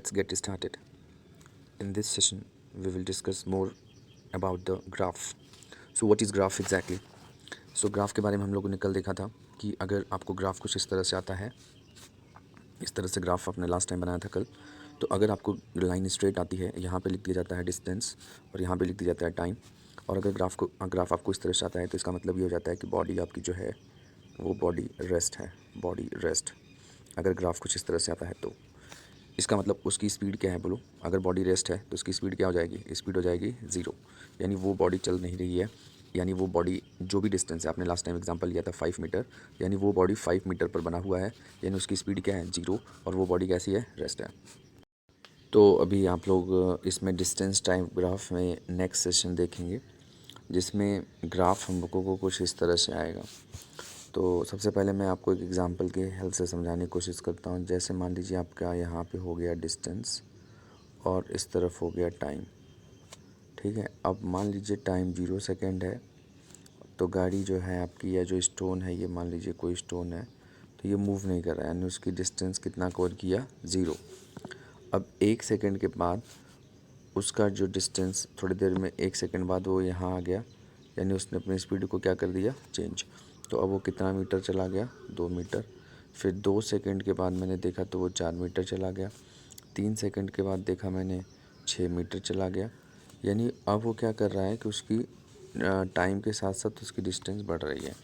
let's get started. In this session, we will discuss more about the graph. So what is graph exactly? So graph के बारे में हम लोगों ने कल देखा था कि अगर आपको ग्राफ कुछ इस तरह से आता है, इस तरह से ग्राफ आपने लास्ट टाइम बनाया था कल, तो अगर आपको लाइन स्ट्रेट आती है, यहाँ पे लिख दिया जाता है डिस्टेंस और यहाँ पे लिख दिया जाता है टाइम। और अगर ग्राफ आपको इस तरह से आता है तो इसका मतलब ये हो जाता है कि बॉडी आपकी जो है वो बॉडी रेस्ट है, बॉडी रेस्ट। अगर ग्राफ कुछ इस तरह से आता है तो इसका मतलब उसकी स्पीड क्या है बोलो। अगर बॉडी रेस्ट है तो उसकी स्पीड क्या हो जाएगी? स्पीड हो जाएगी 0, यानी वो बॉडी चल नहीं रही है। यानी वो बॉडी जो भी डिस्टेंस है, आपने लास्ट टाइम एग्जांपल लिया था 5 मीटर, यानी वो बॉडी 5 मीटर पर बना हुआ है, यानी उसकी स्पीड क्या है? 0, और वो बॉडी कैसी है? रेस्ट है। तो अभी आप लोग इसमें डिस्टेंस टाइम ग्राफ में नेक्स्ट सेशन देखेंगे, जिसमें ग्राफ हम लोगों को कुछ इस तरह से आएगा। तो सबसे पहले मैं आपको एक एग्जांपल के हेल्प से समझाने की कोशिश करता हूँ। जैसे मान लीजिए आपका यहाँ पे हो गया डिस्टेंस और इस तरफ हो गया टाइम, ठीक है। अब मान लीजिए टाइम 0 सेकेंड है, तो गाड़ी जो है आपकी या जो स्टोन है, ये मान लीजिए कोई स्टोन है, तो ये मूव नहीं कर रहा है, यानी उसकी डिस्टेंस कितना कवर किया? 0। अब 1 सेकेंड के बाद उसका जो डिस्टेंस, थोड़ी देर में 1 सेकेंड बाद वो यहाँ आ गया, यानी उसने अपनी स्पीड को क्या कर दिया? चेंज। तो अब वो कितना मीटर चला गया? 2 मीटर। फिर 2 सेकंड के बाद मैंने देखा तो वो 4 मीटर चला गया। 3 सेकंड के बाद देखा मैंने 6 मीटर चला गया। यानी अब वो क्या कर रहा है कि उसकी टाइम के साथ साथ उसकी डिस्टेंस बढ़ रही है।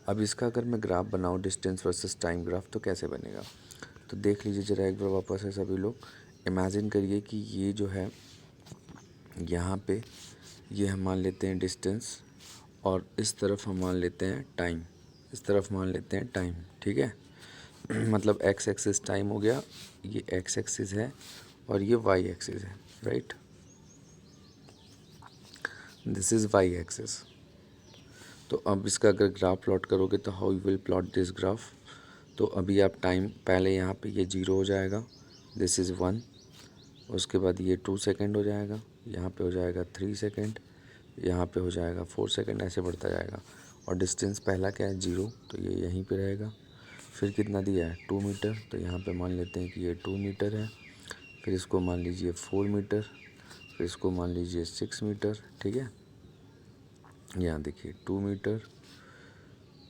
अब इसका अगर मैं ग्राफ बनाऊँ, डिस्टेंस वर्सेस टाइम ग्राफ, तो कैसे बनेगा? तो देख लीजिए ज़रा एक बार वापस से सभी लोग। इमेजिन करिए कि ये जो है यहाँ पे ये हम मान लेते हैं डिस्टेंस, और इस तरफ हम मान लेते हैं टाइम, इस तरफ मान लेते हैं टाइम, ठीक है। मतलब एक्स एक्सिस टाइम हो गया, ये एक्स एक्सिस है और ये वाई एक्सिस है, right. This is why axis. तो अब इसका अगर ग्राफ प्लॉट करोगे तो how you will plot this graph? तो अभी आप टाइम, पहले यहाँ पे ये 0 हो जाएगा, दिस इज़ 1। उसके बाद ये 2 सेकेंड हो जाएगा, यहाँ पे हो जाएगा 3 सेकेंड, यहाँ पे हो जाएगा 4 सेकेंड, ऐसे बढ़ता जाएगा। और डिस्टेंस पहला क्या है? 0, तो ये यहीं पे रहेगा। फिर कितना दिया है? 2 मीटर, तो यहाँ पे मान लेते हैं कि ये 2 मीटर है। फिर इसको मान लीजिए 4 मीटर, फिर इसको मान लीजिए 6 मीटर, ठीक है। यहाँ देखिए 2 मीटर,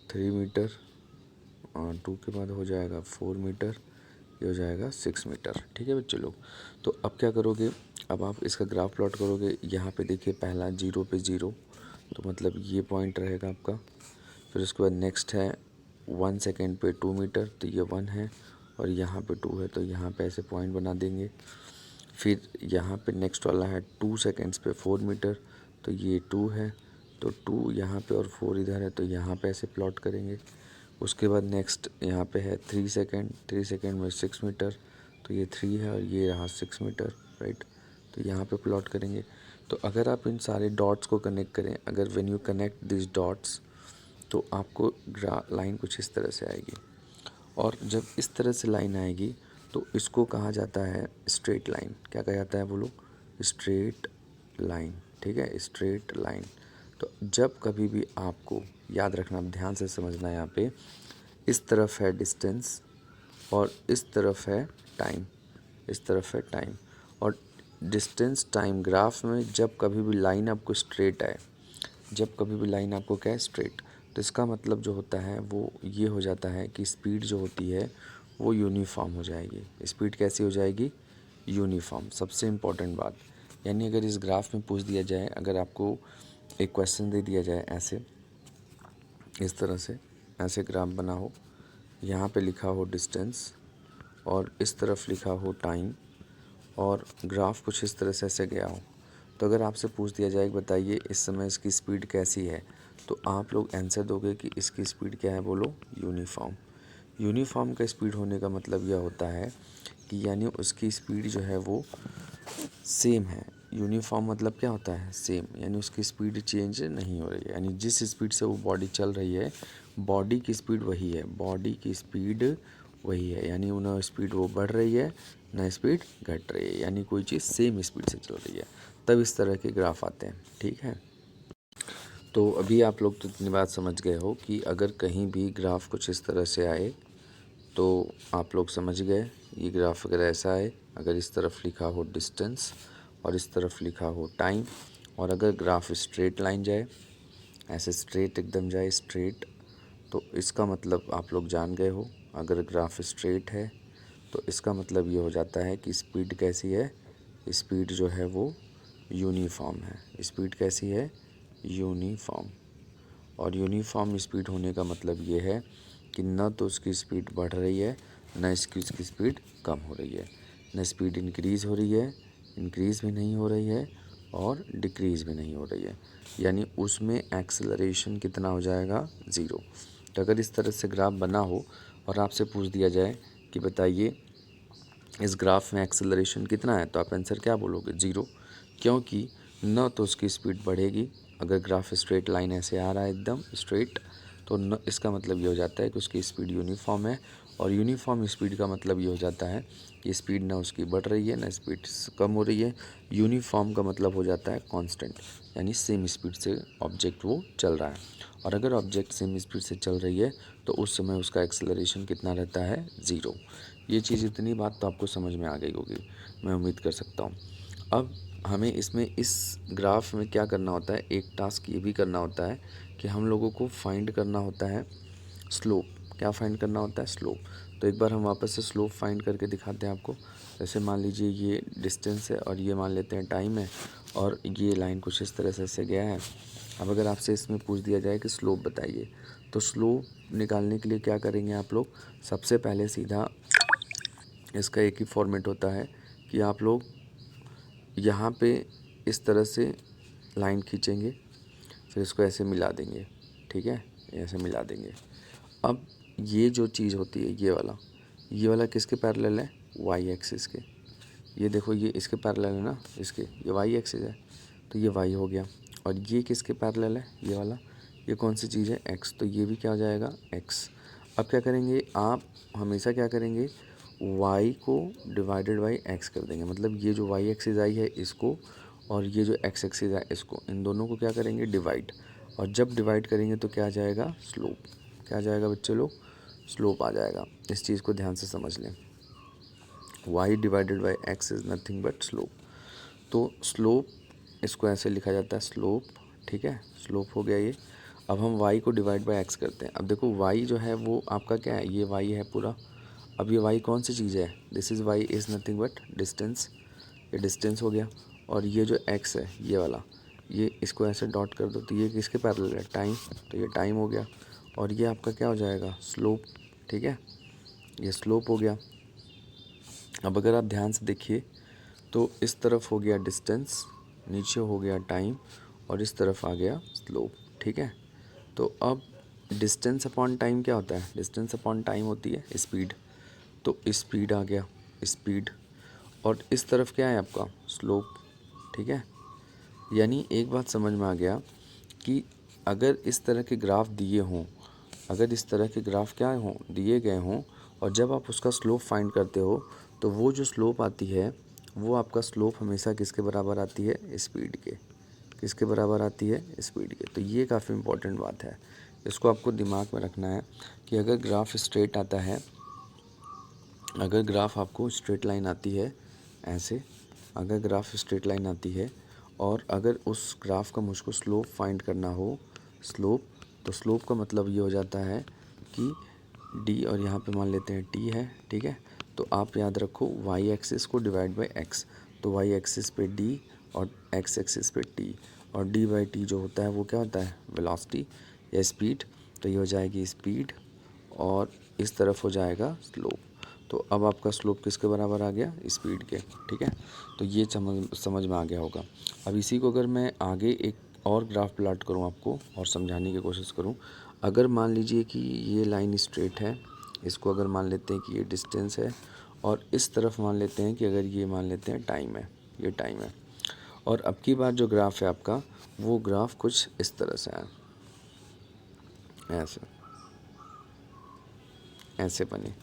3 मीटर, और 2 के बाद हो जाएगा 4 मीटर, ये हो जाएगा 6 मीटर, ठीक है बच्चे लोग। तो अब क्या करोगे? अब आप इसका ग्राफ प्लॉट करोगे। यहाँ पे देखिए पहला 0 पे 0, तो मतलब ये पॉइंट रहेगा आपका। फिर उसके बाद नेक्स्ट है 1 सेकेंड पे 2 मीटर, तो ये 1 है, और यहाँ पे 2 है, तो यहाँ पे ऐसे पॉइंट बना देंगे। फिर यहाँ पे नेक्स्ट वाला है 2 सेकेंड्स पे 4 मीटर, तो ये 2 है, तो 2 यहाँ पे और 4 इधर है, तो यहाँ पे ऐसे प्लॉट करेंगे। उसके बाद नेक्स्ट यहाँ पे है 3 सेकेंड, 3 सेकेंड में 6 मीटर, तो ये 3 है और ये रहा 6 मीटर, राइट। तो यहाँ पे प्लॉट करेंगे। तो अगर आप इन सारे डॉट्स को कनेक्ट करें, अगर when you connect this dots, तो आपको लाइन कुछ इस तरह से आएगी। और जब इस तरह से लाइन आएगी तो इसको कहा जाता है स्ट्रेट लाइन। क्या कहा जाता है बोलो? स्ट्रेट लाइन, ठीक है, स्ट्रेट लाइन। तो जब कभी भी आपको याद रखना, ध्यान से समझना, यहाँ पे इस तरफ है डिस्टेंस और इस तरफ है टाइम, इस तरफ है टाइम। और डिस्टेंस टाइम ग्राफ में जब कभी भी लाइन आपको स्ट्रेट आए, जब कभी भी लाइन आपको क्या है? स्ट्रेट, तो इसका मतलब जो होता है वो ये हो जाता है कि स्पीड जो होती है वो यूनिफॉर्म हो जाएगी। स्पीड कैसी हो जाएगी? यूनिफॉर्म। सबसे इम्पॉर्टेंट बात, यानी अगर इस ग्राफ में पूछ दिया जाए, अगर आपको एक क्वेश्चन दे दिया जाए ऐसे, इस तरह से ऐसे ग्राफ बना हो, यहाँ पे लिखा हो डिस्टेंस और इस तरफ लिखा हो टाइम, और ग्राफ कुछ इस तरह से ऐसे गया हो, तो अगर आपसे पूछ दिया जाए बताइए इस समय इसकी स्पीड कैसी है, तो आप लोग आंसर दोगे कि इसकी स्पीड क्या है? बोलो, यूनिफॉर्म। यूनिफॉर्म का स्पीड होने का मतलब यह होता है कि यानी उसकी स्पीड जो है वो सेम है। यूनिफॉर्म मतलब क्या होता है? सेम, यानी उसकी स्पीड चेंज नहीं हो रही है, यानी जिस स्पीड से वो बॉडी चल रही है, बॉडी की स्पीड वही है, बॉडी की स्पीड वही है, यानी ना स्पीड वो बढ़ रही है ना स्पीड घट रही है, यानी कोई चीज़ सेम स्पीड से चल रही है, तब इस तरह के ग्राफ आते हैं, ठीक है। तो अभी आप लोग तो इतनी बात समझ गए हो कि अगर कहीं भी ग्राफ कुछ इस तरह से आए तो आप लोग समझ गए, ये ग्राफ अगर ऐसा है, अगर इस तरफ लिखा हो डिस्टेंस और इस तरफ लिखा हो टाइम, और अगर ग्राफ स्ट्रेट लाइन जाए, ऐसे स्ट्रेट एकदम जाए स्ट्रेट, तो इसका मतलब आप लोग जान गए हो। अगर ग्राफ स्ट्रेट है तो इसका मतलब ये हो जाता है कि स्पीड कैसी है, स्पीड जो है वो यूनिफॉर्म है। स्पीड कैसी है, यूनिफॉर्म। और यूनिफॉर्म स्पीड होने का मतलब ये है कि न तो उसकी स्पीड बढ़ रही है, न उसकी स्पीड कम हो रही है, न स्पीड इंक्रीज़ हो रही है, इंक्रीज़ भी नहीं हो रही है, और डिक्रीज़ भी नहीं हो रही है। यानी उसमें एक्सेलरेशन कितना हो जाएगा, ज़ीरो। तो अगर इस तरह से ग्राफ बना हो और आपसे पूछ दिया जाए कि बताइए इस ग्राफ में एक्सेलरेशन कितना है, तो आप आंसर क्या बोलोगे, ज़ीरो। क्योंकि न तो उसकी स्पीड बढ़ेगी, अगर ग्राफ स्ट्रेट लाइन ऐसे आ रहा है एकदम स्ट्रेट, तो न इसका मतलब ये हो जाता है कि उसकी स्पीड यूनिफॉर्म है। और यूनिफॉर्म स्पीड का मतलब ये हो जाता है कि स्पीड ना उसकी बढ़ रही है, ना स्पीड कम हो रही है। यूनिफॉर्म का मतलब हो जाता है कांस्टेंट, यानी सेम स्पीड से ऑब्जेक्ट वो चल रहा है। और अगर ऑब्जेक्ट सेम स्पीड से चल रही है तो उस समय उसका एक्सेलरेशन कितना रहता है, ज़ीरो। ये चीज़, इतनी बात तो आपको समझ में आ गई होगी, मैं उम्मीद कर सकता हूँ। अब हमें इसमें इस ग्राफ में क्या करना होता है, एक टास्क ये भी करना होता है कि हम लोगों को फाइंड करना होता है स्लोप। क्या फाइंड करना होता है, स्लोप। तो एक बार हम वापस से स्लोप फाइंड करके दिखाते हैं आपको। जैसे मान लीजिए ये डिस्टेंस है और ये मान लेते हैं टाइम है, और ये लाइन कुछ इस तरह से गया है। अब अगर आपसे इसमें पूछ दिया जाए कि स्लोप बताइए, तो स्लोप निकालने के लिए क्या करेंगे आप लोग, सबसे पहले सीधा इसका एक ही फॉर्मेट होता है कि आप लोग यहाँ पे इस तरह से लाइन खींचेंगे, फिर इसको ऐसे मिला देंगे, ठीक है, ऐसे मिला देंगे। अब ये जो चीज़ होती है, ये वाला किसके पैरेलल है, वाई एक्सिस के। ये देखो, ये इसके पैरेलल है ना, इसके, ये वाई एक्सिस है, तो ये वाई हो गया। और ये किसके पैरेलल है, ये वाला, ये कौन सी चीज़ है, एक्स, तो ये भी क्या हो जाएगा, एक्स। अब क्या करेंगे आप, हमेशा क्या करेंगे, वाई को डिवाइडेड बाई एक्स कर देंगे। मतलब ये जो वाई एक्सिस आई है इसको, और ये जो एक्स एक्सिस है इसको, इन दोनों को क्या करेंगे, डिवाइड। और जब डिवाइड करेंगे तो क्या आ जाएगा, स्लोप। क्या आ जाएगा बच्चे लोग, स्लोप आ जाएगा। इस चीज़ को ध्यान से समझ लें, Y divided by X is nothing but slope. तो स्लोप, इसको ऐसे लिखा जाता है स्लोप, ठीक है, स्लोप हो गया ये। अब हम y को डिवाइड बाय x करते हैं। अब देखो y जो है वो आपका क्या है, ये y है पूरा। अब ये y कौन सी चीज़ है, this is y is nothing but distance, ये डिस्टेंस हो गया। और ये जो x है ये वाला, ये इसको ऐसे डॉट कर दो, तो ये किसके पैरेलल है, टाइम, तो ये टाइम हो गया। और ये आपका क्या हो जाएगा, स्लोप, ठीक है, ये स्लोप हो गया। अब अगर आप ध्यान से देखिए तो इस तरफ हो गया डिस्टेंस, नीचे हो गया टाइम, और इस तरफ आ गया स्लोप, ठीक है। तो अब डिस्टेंस अपॉन टाइम क्या होता है, डिस्टेंस अपॉन टाइम होती है स्पीड। तो स्पीड आ गया, स्पीड, और इस तरफ क्या है आपका, स्लोप, ठीक है। यानी एक बात समझ में आ गया कि अगर इस तरह के ग्राफ दिए हों, अगर इस तरह के ग्राफ क्या हों, दिए गए हों, और जब आप उसका स्लोप फाइंड करते हो, तो वो जो स्लोप आती है वो आपका स्लोप हमेशा किसके बराबर आती है, स्पीड के। किसके बराबर आती है, स्पीड के। तो ये काफ़ी इम्पोर्टेंट बात है, इसको आपको दिमाग में रखना है कि अगर ग्राफ स्ट्रेट आता है, अगर ग्राफ आपको स्ट्रेट लाइन आती है ऐसे, अगर ग्राफ स्ट्रेट लाइन आती है, और अगर उस ग्राफ का मुझको स्लोप फाइंड करना हो, स्लोप, तो स्लोप का मतलब ये हो जाता है कि डी, और यहाँ पे मान लेते हैं टी है, ठीक है। तो आप याद रखो वाई एक्सिस को डिवाइड बाई एक्स, तो वाई एक्सिस पे डी और एक्स एक्सिस पे टी, और डी बाई टी जो होता है वो क्या होता है, वेलोसिटी या स्पीड। तो ये हो जाएगी स्पीड, और इस तरफ हो जाएगा स्लोप। तो अब आपका स्लोप किसके बराबर आ गया, स्पीड के, ठीक है। तो ये समझ में आ गया होगा। अब इसी को अगर मैं आगे एक और ग्राफ प्लॉट करूँ आपको और समझाने की कोशिश करूँ, अगर मान लीजिए कि ये लाइन स्ट्रेट है, इसको अगर मान लेते हैं कि ये डिस्टेंस है, और इस तरफ मान लेते हैं कि अगर ये मान लेते हैं टाइम है, ये टाइम है। और अब की बार जो ग्राफ है आपका, वो ग्राफ कुछ इस तरह से है, ऐसे ऐसे बने।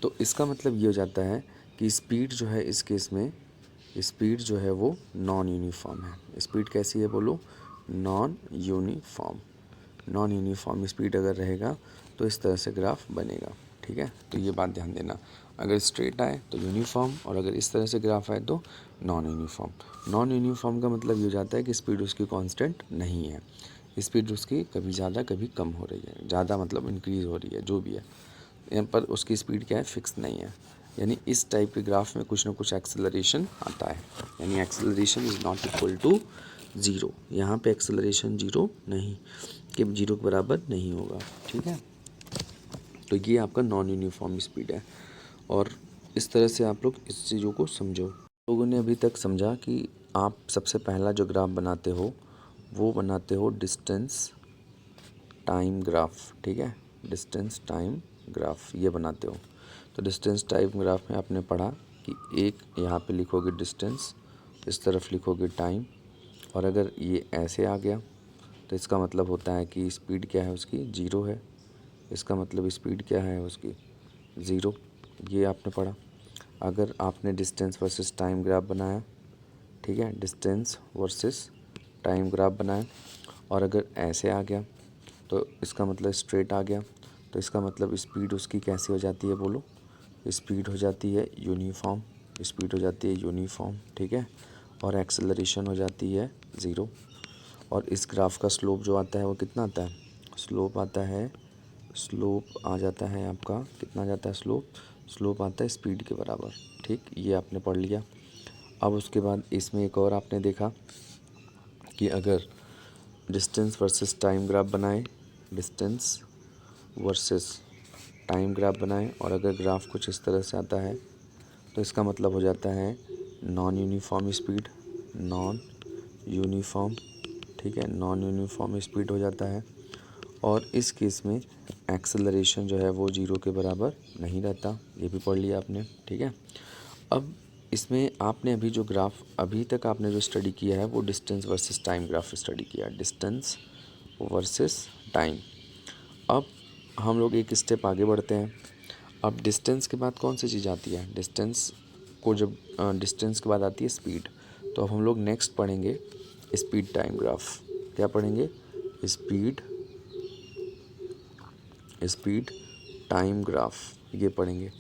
तो इसका मतलब ये हो जाता है कि स्पीड जो है इस केस में, स्पीड जो है वो नॉन यूनिफॉर्म है। स्पीड कैसी है बोलो, non uniform. Non uniform speed अगर रहेगा तो इस तरह से ग्राफ बनेगा, ठीक है। तो ये बात ध्यान देना, अगर स्ट्रेट आए तो यूनिफॉर्म, और अगर इस तरह से ग्राफ आए तो नॉन यूनिफॉर्म। नॉन यूनिफॉर्म का मतलब ये हो जाता है कि स्पीड उसकी कांस्टेंट नहीं है, स्पीड उसकी कभी ज़्यादा कभी कम हो रही है, ज़्यादा मतलब इंक्रीज़ हो रही है, जो भी है, यहाँ पर उसकी स्पीड क्या है, फिक्स नहीं है। यानी इस टाइप के ग्राफ में कुछ ना कुछ एक्सेलरेशन आता है, यानी acceleration is not equal to zero. यहाँ पे एक्सेलरेशन ज़ीरो नहीं, कि ज़ीरो के बराबर नहीं होगा, ठीक है। तो ये आपका नॉन यूनिफॉर्म स्पीड है, और इस तरह से आप लोग इस चीज़ों को समझो। लोगों ने अभी तक समझा कि आप सबसे पहला जो ग्राफ बनाते हो वो बनाते हो डिस्टेंस टाइम ग्राफ, ठीक है, डिस्टेंस टाइम ग्राफ ये बनाते हो। तो डिस्टेंस टाइम ग्राफ में आपने पढ़ा कि एक यहाँ पे लिखोगे डिस्टेंस, इस तरफ लिखोगे टाइम, और अगर ये ऐसे आ गया तो इसका मतलब होता है कि स्पीड क्या है उसकी, ज़ीरो है। इसका मतलब स्पीड क्या है उसकी, ज़ीरो। ये आपने पढ़ा। अगर आपने डिस्टेंस वर्सेस टाइम ग्राफ बनाया, ठीक है, डिस्टेंस वर्सेस टाइम ग्राफ बनाया, और अगर ऐसे आ गया तो इसका मतलब स्ट्रेट आ गया, तो इसका मतलब स्पीड उसकी कैसी हो जाती है, बोलो, स्पीड हो जाती है यूनिफॉर्म, स्पीड हो जाती है यूनिफॉर्म, ठीक है, और एक्सेलरेशन हो जाती है ज़ीरो। और इस ग्राफ का स्लोप जो आता है वो कितना आता है, स्लोप आता है, स्लोप आ जाता है आपका, कितना आ जाता है स्लोप, स्लोप आता है स्पीड के बराबर, ठीक, ये आपने पढ़ लिया। अब उसके बाद इसमें एक और आपने देखा कि अगर डिस्टेंस वर्सेस टाइम ग्राफ बनाए, डिस्टेंस वर्सेस टाइम ग्राफ बनाएं, और अगर ग्राफ कुछ इस तरह से आता है तो इसका मतलब हो जाता है non uniform speed, non uniform, ठीक है, नॉन यूनिफॉर्म स्पीड हो जाता है। और इस केस में एक्सेलरेशन जो है वो ज़ीरो के बराबर नहीं रहता, ये भी पढ़ लिया आपने, ठीक है। अब इसमें आपने अभी जो ग्राफ अभी तक आपने जो स्टडी किया है वो distance versus time graph study किया, डिस्टेंस वर्सेस टाइम। अब हम लोग एक स्टेप आगे बढ़ते हैं। अब डिस्टेंस के बाद कौन सी चीज़ आती है, डिस्टेंस को जब डिस्टेंस के बाद आती है स्पीड, तो अब हम लोग नेक्स्ट पढ़ेंगे स्पीड टाइम ग्राफ। क्या पढ़ेंगे, स्पीड, स्पीड टाइम ग्राफ, ये पढ़ेंगे।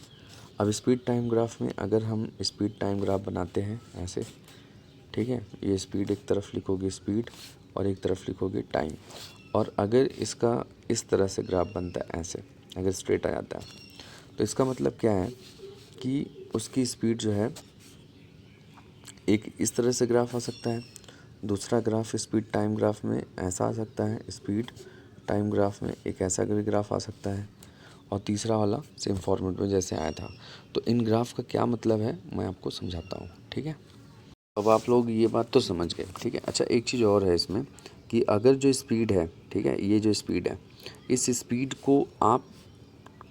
अब स्पीड टाइम ग्राफ में अगर हम स्पीड टाइम ग्राफ बनाते हैं ऐसे, ठीक है, ये स्पीड एक तरफ लिखोगे स्पीड, और एक तरफ लिखोगे टाइम, और अगर इसका इस तरह से ग्राफ बनता है ऐसे, अगर स्ट्रेट आ जाता है, तो इसका मतलब क्या है कि उसकी स्पीड जो है एक इस तरह से ग्राफ आ सकता है, दूसरा ग्राफ स्पीड टाइम ग्राफ में ऐसा आ सकता है, स्पीड टाइम ग्राफ में एक ऐसा भी ग्राफ आ सकता है, और तीसरा वाला सेम फॉर्मेट में जैसे आया था। तो इन ग्राफ का क्या मतलब है मैं आपको समझाता हूँ, ठीक है। अब आप लोग ये बात तो समझ गए, ठीक है। अच्छा, एक चीज़ और है इसमें कि अगर जो स्पीड है, ठीक है, ये जो स्पीड है, इस स्पीड को आप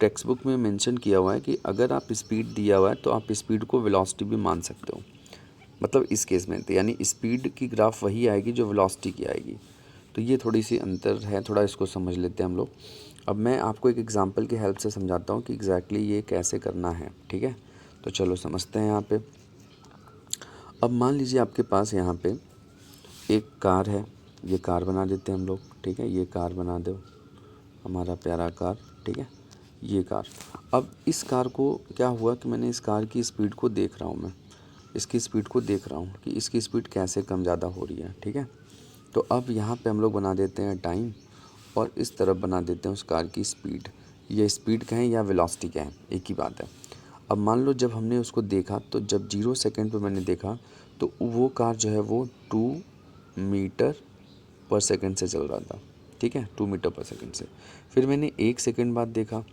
टेक्स्ट बुक में मेंशन किया हुआ है कि अगर आप स्पीड दिया हुआ है तो आप स्पीड को वेलोसिटी भी मान सकते हो। मतलब इस केस में तो यानी स्पीड की ग्राफ वही आएगी जो वेलोसिटी की आएगी। तो ये थोड़ी सी अंतर है, थोड़ा इसको समझ लेते हैं हम लोग। अब मैं आपको एक एग्जांपल की हेल्प से समझाता हूँ कि एग्जैक्टली ये कैसे करना है, ठीक है। तो चलो समझते हैं यहाँ पे। अब मान लीजिए आपके पास यहाँ पे एक कार है, ये कार बना देते हैं हम लोग, ठीक है, ये कार बना दो, हमारा प्यारा कार, ठीक है, ये कार। अब इस कार को क्या हुआ कि मैंने इस कार की स्पीड को देख रहा हूँ, मैं इसकी स्पीड को देख रहा हूँ कि इसकी स्पीड कैसे कम ज़्यादा हो रही है, ठीक है। तो अब यहाँ पे हम लोग बना देते हैं टाइम, और इस तरफ बना देते हैं उस कार की स्पीड। ये स्पीड कहें या वेलोसिटी कहें, एक ही बात है। अब मान लो जब हमने उसको देखा, तो जब 0 सेकंड पे मैंने देखा तो वो कार जो है वो 2 मीटर पर सेकंड से चल रहा था, ठीक है, 2 मीटर पर सेकंड से। फिर मैंने 1 सेकंड बाद देखा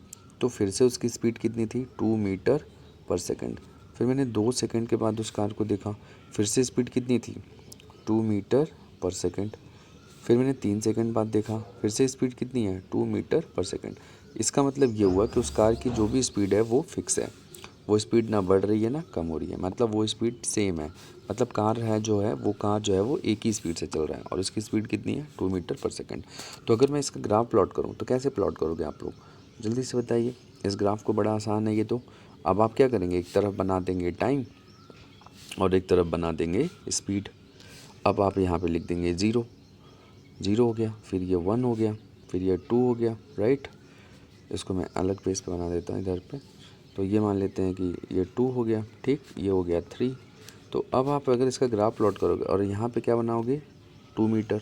तो फिर से उसकी स्पीड कितनी थी, 2 मीटर पर सेकंड। फिर मैंने 2 सेकंड के बाद उस कार को देखा, फिर से स्पीड कितनी थी, 2 मीटर पर सेकंड। फिर मैंने 3 सेकंड बाद देखा, फिर से स्पीड कितनी है, 2 मीटर पर सेकंड। इसका मतलब ये हुआ कि उस कार की जो भी स्पीड है वो फिक्स है, वो स्पीड ना बढ़ रही है ना कम हो रही है, मतलब वो स्पीड सेम है। मतलब कार है जो है वो कार जो है वो एक ही स्पीड से चल रहा है, और इसकी स्पीड कितनी है, 2 मीटर पर सेकंड। तो अगर मैं इसका ग्राफ प्लॉट करूँ तो कैसे प्लॉट करोगे आप लोग, जल्दी से बताइए। इस ग्राफ को बड़ा आसान है ये तो। अब आप क्या करेंगे, एक तरफ बना देंगे टाइम और एक तरफ बना देंगे स्पीड। अब आप यहाँ पे लिख देंगे 0, 0 हो गया, फिर ये 1 हो गया, फिर ये 2 हो गया, राइट। इसको मैं अलग पेज पे बना देता हूँ इधर पे। तो ये मान लेते हैं कि ये 2 हो गया, ठीक, ये हो गया 3। तो अब आप अगर इसका ग्राफ प्लॉट करोगे और यहाँ पे क्या बनाओगे 2 मीटर।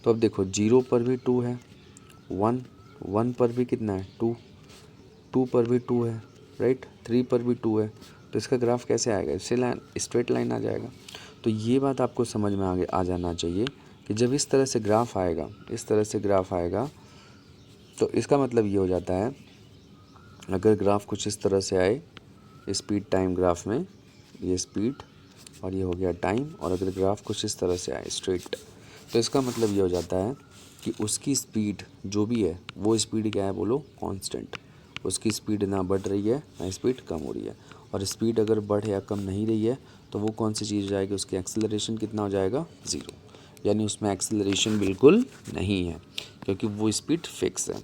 तो अब देखो 0 पर भी 2 है, 1 पर भी कितना है 2 पर भी 2 है, राइट, 3 पर भी 2 है। तो इसका ग्राफ कैसे आएगा, इससे लाइन स्ट्रेट लाइन आ जाएगा। तो ये बात आपको समझ में आगे आ जाना चाहिए कि जब इस तरह से ग्राफ आएगा, इस तरह से ग्राफ आएगा, तो इसका मतलब ये हो जाता है अगर ग्राफ कुछ इस तरह से आए, स्पीड टाइम ग्राफ में ये स्पीड और ये हो गया टाइम, और अगर ग्राफ कुछ इस तरह से आए स्ट्रेट, तो इसका मतलब ये हो जाता है कि उसकी स्पीड जो भी है वो स्पीड क्या है बोलो कांस्टेंट। उसकी स्पीड ना बढ़ रही है ना स्पीड कम हो रही है। और स्पीड अगर बढ़ या कम नहीं रही है तो वो कौन सी चीज़ हो जाएगी, उसकी एक्सेलरेशन कितना हो जाएगा 0, यानी उसमें एक्सेलरेशन बिल्कुल नहीं है क्योंकि वो स्पीड फिक्स है।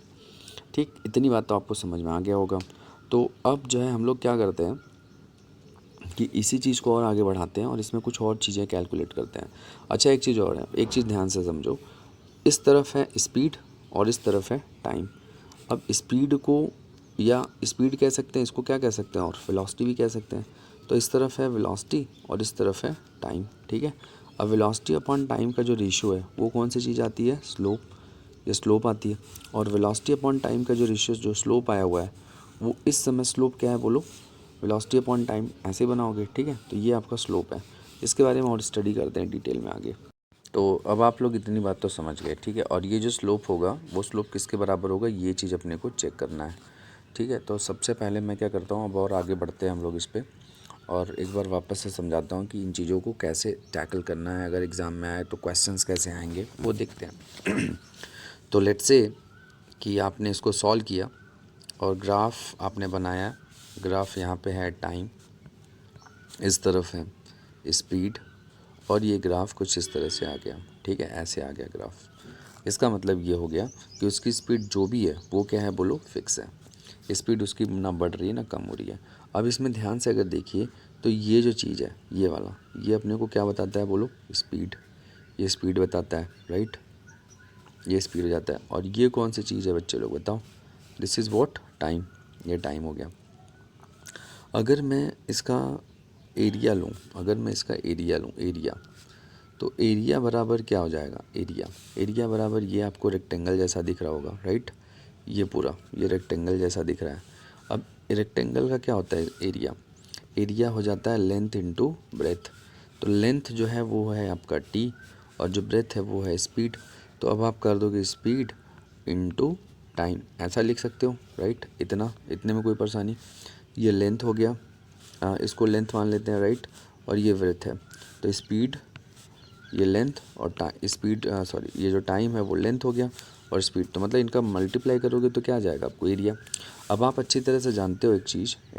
ठीक, इतनी बात तो आपको समझ में आ गया होगा। तो अब जो है हम लोग क्या करते हैं कि इसी चीज़ को और आगे बढ़ाते हैं और इसमें कुछ और चीज़ें कैलकुलेट करते हैं। अच्छा, एक चीज़ और है, एक चीज़ ध्यान से समझो, इस तरफ है स्पीड और इस तरफ है टाइम। अब स्पीड को या स्पीड कह सकते हैं, इसको क्या कह सकते हैं, और वेलोसिटी भी कह सकते हैं। तो इस तरफ है वेलोसिटी और इस तरफ है टाइम, ठीक है। अब वेलोसिटी अपॉन टाइम का जो रेशियो है वो कौन सी चीज़ आती है, स्लोप, ये स्लोप आती है। और वेलोसिटी अपॉन टाइम का जो रेशियो, जो स्लोप आया हुआ है, वो इस समय स्लोप क्या है बोलो, वेलोसिटी अपॉन टाइम, ऐसे बनाओगे, ठीक है। तो ये आपका स्लोप है। इसके बारे में और स्टडी करते हैं डिटेल में आगे। तो अब आप लोग इतनी बात तो समझ गए, ठीक है। और ये जो स्लोप होगा वो स्लोप किसके बराबर होगा, ये चीज़ अपने को चेक करना है, ठीक है। तो सबसे पहले मैं क्या करता हूँ, अब और आगे बढ़ते हैं हम लोग इस पर, और एक बार वापस से समझाता हूँ कि इन चीज़ों को कैसे टैकल करना है, अगर एग्ज़ाम में आए तो क्वेश्चंस कैसे आएंगे वो देखते हैं। तो लेट्स से कि आपने इसको सॉल्व किया और ग्राफ आपने बनाया। ग्राफ यहाँ पे है टाइम, इस तरफ है स्पीड, और ये ग्राफ कुछ इस तरह से आ गया, ठीक है, ऐसे आ गया ग्राफ। इसका मतलब ये हो गया कि उसकी स्पीड जो भी है वो क्या है बोलो, फिक्स है। स्पीड उसकी ना बढ़ रही है ना कम हो रही है। अब इसमें ध्यान से अगर देखिए तो ये जो चीज़ है ये वाला, ये अपने को क्या बताता है बोलो, स्पीड, ये स्पीड बताता है, राइट, ये स्पीड हो जाता है। और ये कौन सी चीज़ है बच्चे लोग बताओ, दिस इज़ व्हाट, टाइम, ये टाइम हो गया। अगर मैं इसका एरिया लूँ, अगर मैं इसका एरिया लूँ, एरिया, तो एरिया बराबर क्या हो जाएगा, एरिया बराबर ये आपको रेक्टेंगल जैसा दिख रहा होगा, राइट, ये पूरा ये रेक्टेंगल जैसा दिख रहा है। अब रेक्टेंगल का क्या होता है एरिया हो जाता है लेंथ इंटू ब्रेथ। तो लेंथ जो है वो है आपका टी और जो ब्रेथ है वो है स्पीड। तो अब आप कर दोगे स्पीड इंटू टाइम, ऐसा लिख सकते हो, राइट, इतने में कोई परेशानी। ये लेंथ हो गया, इसको लेंथ मान लेते हैं, राइट, और ये ब्रेथ है। तो स्पीड, ये लेंथ और स्पीड, सॉरी, ये जो टाइम है वो लेंथ हो गया और स्पीड, तो मतलब इनका मल्टीप्लाई करोगे तो क्या आ जाएगा आपको, एरिया। अब आप अच्छी तरह से जानते हो एक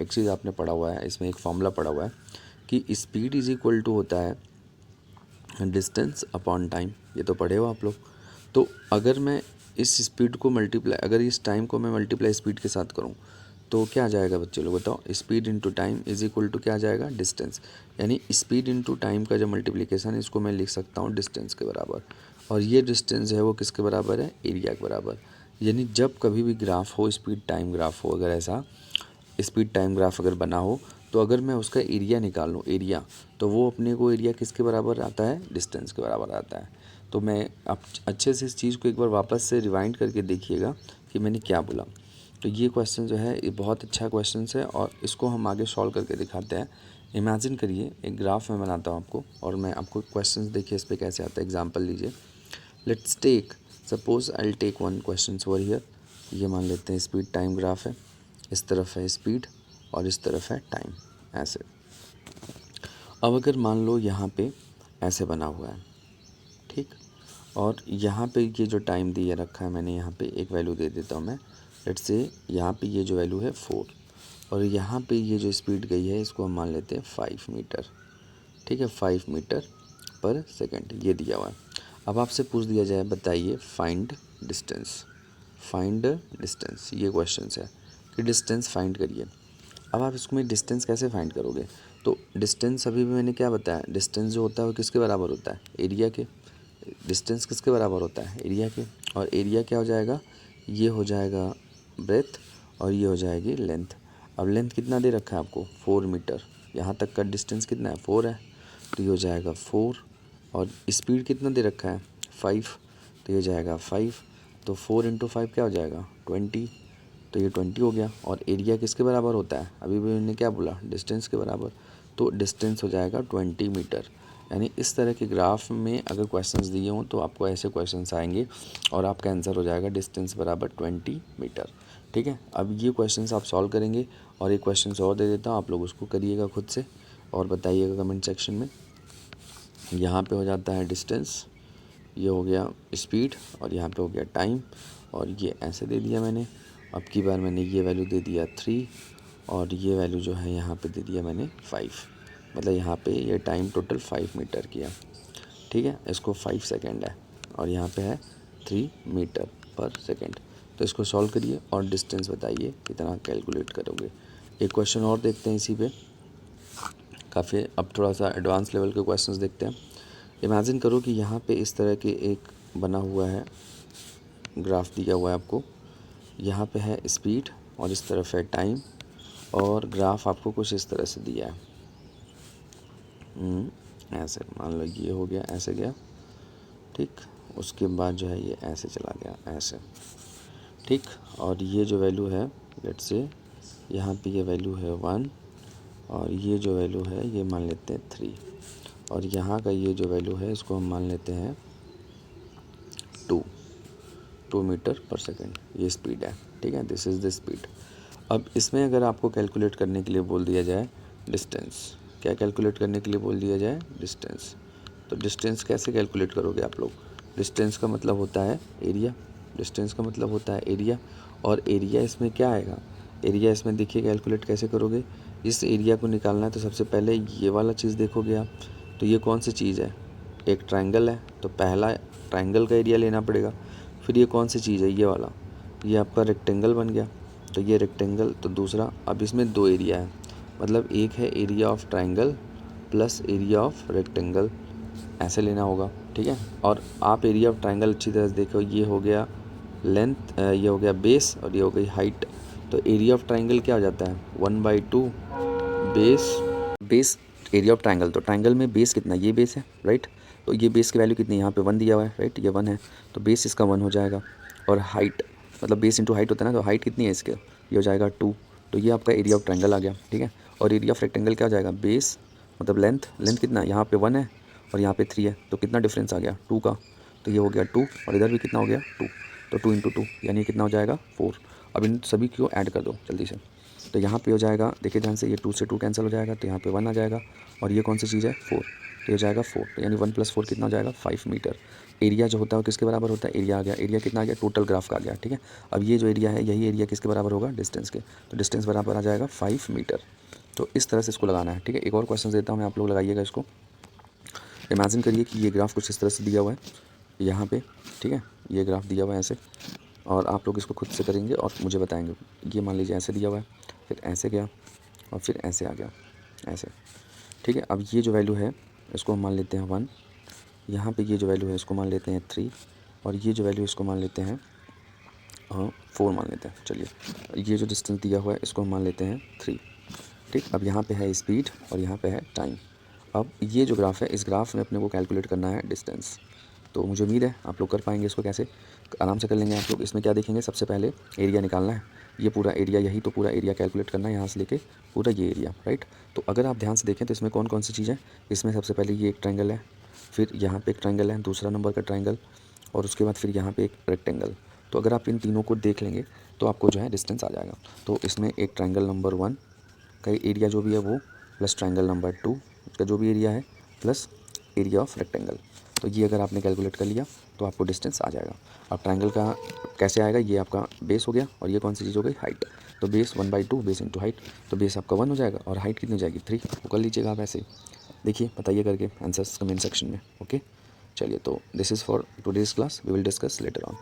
चीज़ आपने पढ़ा हुआ है, इसमें एक फॉर्मूला पढ़ा हुआ है कि स्पीड इज इक्वल टू होता है डिस्टेंस अपॉन टाइम, ये तो पढ़े हो आप लोग। तो अगर मैं इस स्पीड को मल्टीप्लाई, अगर इस टाइम को मैं मल्टीप्लाई स्पीड के साथ करूँ तो क्या आ जाएगा बच्चे लोग बताओ, speed into time is equal to क्या आ जाएगा, डिस्टेंस। यानी स्पीड इंटू टाइम का जो मल्टीप्लिकेशन है इसको मैं लिख सकता हूँ डिस्टेंस के बराबर, और ये डिस्टेंस है वो किसके बराबर है, एरिया के बराबर। यानी जब कभी भी ग्राफ हो, स्पीड टाइम ग्राफ हो, अगर ऐसा स्पीड टाइम ग्राफ अगर बना हो, तो अगर मैं उसका एरिया निकाल लूँ, एरिया, तो वो अपने को एरिया किसके बराबर आता है, डिस्टेंस के बराबर आता है। तो मैं आप अच्छे से इस चीज़ को एक बार वापस से रिवाइंड करके देखिएगा कि मैंने क्या बोला। तो ये क्वेश्चन जो है ये बहुत अच्छा क्वेश्चन है और इसको हम आगे सॉल्व करके दिखाते हैं। इमेजिन करिए एक ग्राफ मैं बनाता हूँ आपको, और मैं आपको क्वेश्चन देखिए इस पर कैसे आता है। एग्जाम्पल लीजिए, let's take, suppose I will take one question over here. ये मान लेते हैं स्पीड टाइम ग्राफ है, इस तरफ है स्पीड और इस तरफ है टाइम, ऐसे। अब अगर मान लो यहाँ पे ऐसे बना हुआ है, ठीक, और यहाँ पे ये जो टाइम दिया रखा है मैंने, यहाँ पे एक वैल्यू दे देता हूँ मैं, लेट्स से यहाँ पे ये जो वैल्यू है 4, और यहाँ पे ये जो स्पीड गई है इसको हम मान लेते हैं 5 मीटर, ठीक है, 5 मीटर पर सेकेंड, ये दिया हुआ है। अब आपसे पूछ दिया जाए, बताइए फाइंड डिस्टेंस, फाइंड डिस्टेंस, ये क्वेश्चन है कि डिस्टेंस फाइंड करिए। अब आप इसमें डिस्टेंस कैसे फाइंड करोगे, तो डिस्टेंस अभी भी मैंने क्या बताया, डिस्टेंस जो होता है वो किसके बराबर होता है, एरिया के। डिस्टेंस किसके बराबर होता है, एरिया के। और एरिया क्या हो जाएगा, ये हो जाएगा ब्रेथ और ये हो जाएगी लेंथ। अब लेंथ कितना दे रखा है आपको, 4 मीटर। यहाँ तक का डिस्टेंस कितना है, 4 है, तो ये हो जाएगा 4। और स्पीड कितना दे रखा है, 5, तो ये हो जाएगा 5। तो 4 × 5 क्या हो जाएगा, 20, तो ये 20 हो गया। और एरिया किसके बराबर होता है, अभी भी मैंने क्या बोला, डिस्टेंस के बराबर, तो डिस्टेंस हो जाएगा 20 मीटर। यानी इस तरह के ग्राफ में अगर क्वेश्चंस दिए हों तो आपको ऐसे क्वेश्चंस आएंगे और आपका आंसर हो जाएगा डिस्टेंस बराबर 20 मीटर। ठीक है, अब ये क्वेश्चंस आप सॉल्व करेंगे और एक क्वेश्चन और दे देता हूँ, आप लोग उसको करिएगा खुद से और बताइएगा कमेंट सेक्शन में। यहाँ पे हो जाता है डिस्टेंस, ये हो गया स्पीड, और यहाँ पे हो गया टाइम, और ये ऐसे दे दिया मैंने। अब की बार मैंने ये वैल्यू दे दिया 3, और ये वैल्यू जो है यहाँ पे दे दिया मैंने 5। मतलब यहाँ पे ये टाइम टोटल 5 मीटर किया। ठीक है, इसको 5 सेकेंड है और यहाँ पे है 3 मीटर पर सेकेंड। तो इसको सॉल्व करिए और डिस्टेंस बताइए कितना कैलकुलेट करोगे। एक क्वेश्चन और देखते हैं इसी पे, काफ़ी अब थोड़ा सा एडवांस लेवल के क्वेश्चंस देखते हैं। इमेजिन करो कि यहाँ पे इस तरह के एक बना हुआ है ग्राफ दिया हुआ है आपको, यहाँ पे है स्पीड और इस तरफ है टाइम, और ग्राफ आपको कुछ इस तरह से दिया है। ऐसे मान लो ये हो गया, ऐसे गया, ठीक, उसके बाद जो है ये ऐसे चला गया, ऐसे, ठीक। और ये जो वैल्यू है, लेट्स से यहाँ पे ये वैल्यू है 1, और ये जो वैल्यू है ये मान लेते हैं 3, और यहाँ का ये जो वैल्यू है इसको हम मान लेते हैं 2 मीटर पर सेकेंड। ये स्पीड है, ठीक है, दिस इज़ द स्पीड। अब इसमें अगर आपको कैलकुलेट करने के लिए बोल दिया जाए डिस्टेंस, क्या कैलकुलेट करने के लिए बोल दिया जाए, डिस्टेंस, तो डिस्टेंस कैसे कैलकुलेट करोगे आप लोग। डिस्टेंस का मतलब होता है एरिया, डिस्टेंस का मतलब होता है एरिया, और एरिया इसमें क्या आएगा, एरिया इसमें देखिए कैलकुलेट कैसे करोगे। इस एरिया को निकालना है तो सबसे पहले ये वाला चीज़ देखोगे आप, तो ये कौन सी चीज़ है, एक ट्रायंगल है, तो पहला ट्रायंगल का एरिया लेना पड़ेगा। फिर ये कौन सी चीज़ है, ये वाला, ये आपका रेक्टेंगल बन गया, तो ये रेक्टेंगल, तो दूसरा, अब इसमें 2 एरिया है, मतलब एक है area of triangle plus area of rectangle, ऐसे लेना होगा, ठीक है। और आप एरिया ऑफ ट्रायंगल अच्छी तरह से देखो, ये हो गया लेंथ, ये हो गया बेस, और ये हो गई हाइट। तो एरिया ऑफ ट्रायंगल क्या हो जाता है, 1/2 बेस एरिया ऑफ ट्रायंगल। तो ट्रायंगल में बेस कितना, ये बेस है, राइट, तो ये बेस की वैल्यू कितनी, यहाँ पे 1 दिया हुआ है, राइट, ये 1 है, तो बेस इसका 1 हो जाएगा। और हाइट, मतलब बेस इंटू हाइट होता है ना, तो हाइट कितनी है इसके, ये हो जाएगा 2, तो ये आपका एरिया ऑफ ट्रायंगल आ गया, ठीक है। और एरिया ऑफ रेक्टेंगल क्या हो जाएगा, बेस मतलब लेंथ कितना, यहाँ पे 1 है और यहाँ पे 3 है, तो कितना डिफरेंस आ गया 2 का, तो ये हो गया 2, और इधर भी कितना हो गया 2, तो 2 × 2 यानी कितना हो जाएगा 4। अब इन सभी को ऐड कर दो जल्दी से, तो यहाँ पे हो जाएगा, देखिए ध्यान से, ये 2 से 2 कैंसिल हो जाएगा, तो यहाँ पे 1 आ जाएगा, और ये कौन सी चीज़ है 4, तो ये हो जाएगा 4, तो यानी 1 + 4 कितना हो जाएगा 5 मीटर। एरिया जो होता है वो किसके बराबर होता है, एरिया आ गया, एरिया कितना आ गया, टोटल ग्राफ का आ गया, ठीक है। अब ये जो एरिया है, यही एरिया किसके बराबर होगा, डिस्टेंस के, तो डिस्टेंस बराबर आ जाएगा 5 मीटर। तो इस तरह से इसको लगाना है, ठीक है। एक और क्वेश्चन देता हूँ मैं, आप लोग लगाइएगा इसको। इमेजिन करिए कि ये ग्राफ कुछ इस तरह से दिया हुआ है यहाँ पे, ठीक है, ये ग्राफ दिया हुआ है ऐसे, और आप लोग इसको खुद से करेंगे और मुझे बताएंगे। ये मान लीजिए ऐसे दिया हुआ है, फिर ऐसे गया और फिर ऐसे आ गया, ऐसे, ठीक है। अब ये जो वैल्यू है इसको हम मान लेते हैं 1, यहाँ पे ये जो वैल्यू है इसको मान लेते हैं 3, और ये जो वैल्यू इसको मान लेते हैं 4 मान लेते हैं। चलिए, ये जो डिस्टेंस दिया हुआ है इसको हम मान लेते हैं 3, ठीक। अब यहाँ पे है स्पीड और यहाँ पे है टाइम। अब ये जो ग्राफ है, इस ग्राफ में अपने को कैलकुलेट करना है डिस्टेंस, तो मुझे उम्मीद है आप लोग कर पाएंगे इसको, कैसे आराम से कर लेंगे आप लोग। इसमें क्या देखेंगे, सबसे पहले एरिया निकालना है, ये पूरा एरिया, यही तो पूरा एरिया कैलकुलेट करना है, यहाँ से लेके पूरा ये एरिया, राइट। तो अगर आप ध्यान से देखें तो इसमें कौन कौन सी चीज़ है, इसमें सबसे पहले ये एक ट्रायंगल है, फिर यहाँ पे एक ट्रायंगल है, दूसरा नंबर का ट्रायंगल, और उसके बाद फिर यहाँ पे एक रेक्टेंगल। तो अगर आप इन तीनों को देख लेंगे तो आपको जो है डिस्टेंस आ जाएगा। तो इसमें एक ट्रायंगल नंबर 1 का एरिया जो भी है वो, प्लस ट्रायंगल नंबर 2 का जो भी एरिया है, प्लस एरिया ऑफ रेक्टेंगल, तो ये अगर आपने कैलकुलेट कर लिया तो आपको डिस्टेंस आ जाएगा। अब ट्रायंगल का कैसे आएगा, ये आपका बेस हो गया, और ये कौन सी चीज़ हो गई, हाइट, तो बेस 1/2 बेस इंटू हाइट, तो बेस आपका 1 हो जाएगा और हाइट कितनी हो जाएगी 3। वो कर लीजिएगा आप ऐसे, देखिए बताइए करके आंसर्स कमेंट सेक्शन में, ओके। चलिए, तो this is for today's class, we will discuss later on.